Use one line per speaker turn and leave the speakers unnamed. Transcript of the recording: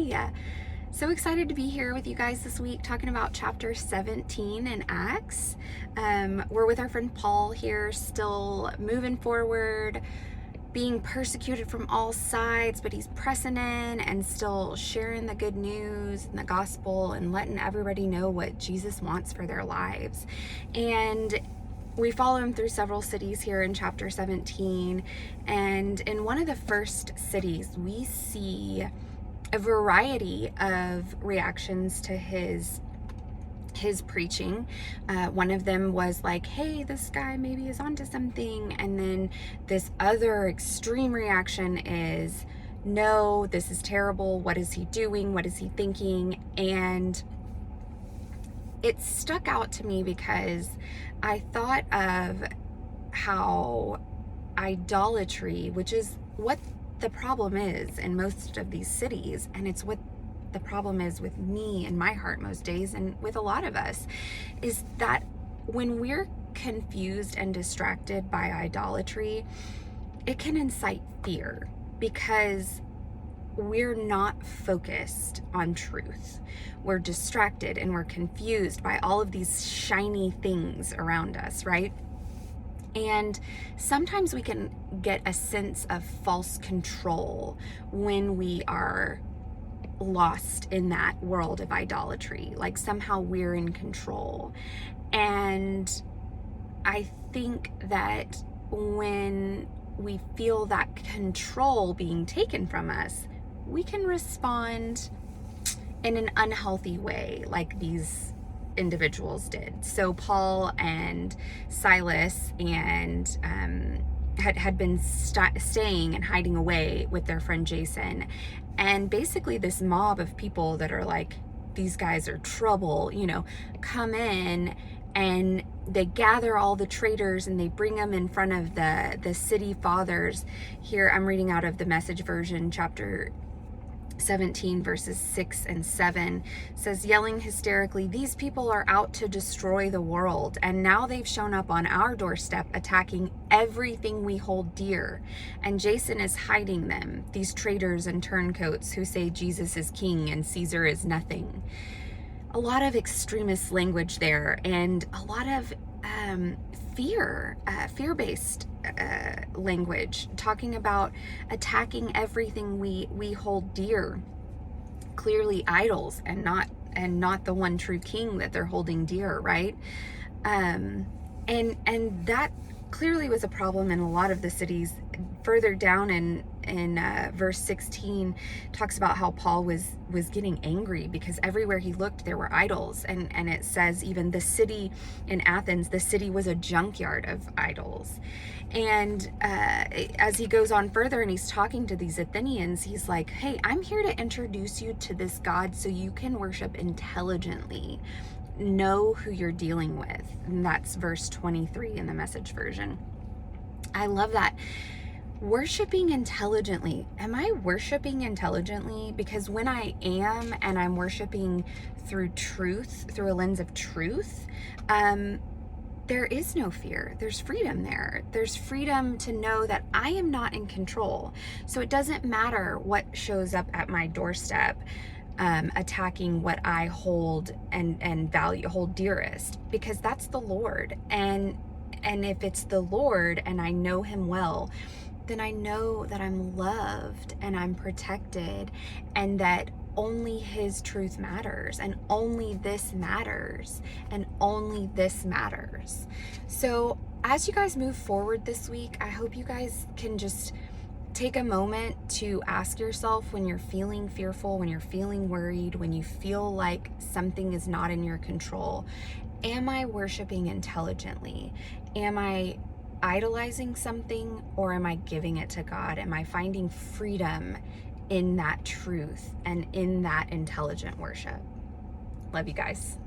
Hey, so excited to be here with you guys this week talking about chapter 17 in Acts. We're with our friend Paul here, still moving forward, being persecuted from all sides, but he's pressing in and still sharing the good news and the gospel and letting everybody know what Jesus wants for their lives. And we follow him through several cities here in chapter 17. And in one of the first cities, we see a variety of reactions to his preaching. One of them was like, hey, this guy maybe is onto something. And then this other extreme reaction is, no, this is terrible. What is he doing? What is he thinking? And it stuck out to me because I thought of how idolatry, which is what the problem is in most of these cities, and it's what the problem is with me in my heart most days, and with a lot of us, is that when we're confused and distracted by idolatry, it can incite fear because we're not focused on truth. We're distracted and we're confused by all of these shiny things around us, right? And sometimes we can get a sense of false control when we are lost in that world of idolatry, like somehow we're in control. And I think that when we feel that control being taken from us, we can respond in an unhealthy way, like these individuals did. So Paul and Silas and had been staying and hiding away with their friend Jason, and basically this mob of people that are like, these guys are trouble, come in and they gather all the traitors and they bring them in front of the city fathers. Here I'm reading out of the Message version, chapter 17 verses 6 and 7 says, yelling hysterically, these people are out to destroy the world, and now they've shown up on our doorstep attacking everything we hold dear, and Jason is hiding them, these traitors and turncoats who say Jesus is king and Caesar is nothing. A lot of extremist language there, and a lot of fear-based language, talking about attacking everything we hold dear, clearly idols, and not the one true king that they're holding dear, right? And that clearly was a problem in a lot of the cities. Further down in verse 16 talks about how Paul was getting angry because everywhere he looked there were idols, and it says even the city in Athens, the city was a junkyard of idols. And as he goes on further and he's talking to these Athenians, he's like, hey, I'm here to introduce you to this God so you can worship intelligently. Know who you're dealing with. And that's verse 23 in the Message version. I love that. Worshiping intelligently. Am I worshiping intelligently? Because when I am, and I'm worshiping through truth, through a lens of truth, there is no fear. There's freedom there. There's freedom to know that I am not in control. So it doesn't matter what shows up at my doorstep, attacking what I hold and value, hold dearest, because that's the Lord. And if it's the Lord and I know him well, then I know that I'm loved and I'm protected, and that only his truth matters, and only this matters, and only this matters. So as you guys move forward this week, I hope you guys can just take a moment to ask yourself, when you're feeling fearful, when you're feeling worried, when you feel like something is not in your control, am I worshiping intelligently? Am I idolizing something, or am I giving it to God? Am I finding freedom in that truth and in that intelligent worship? Love you guys.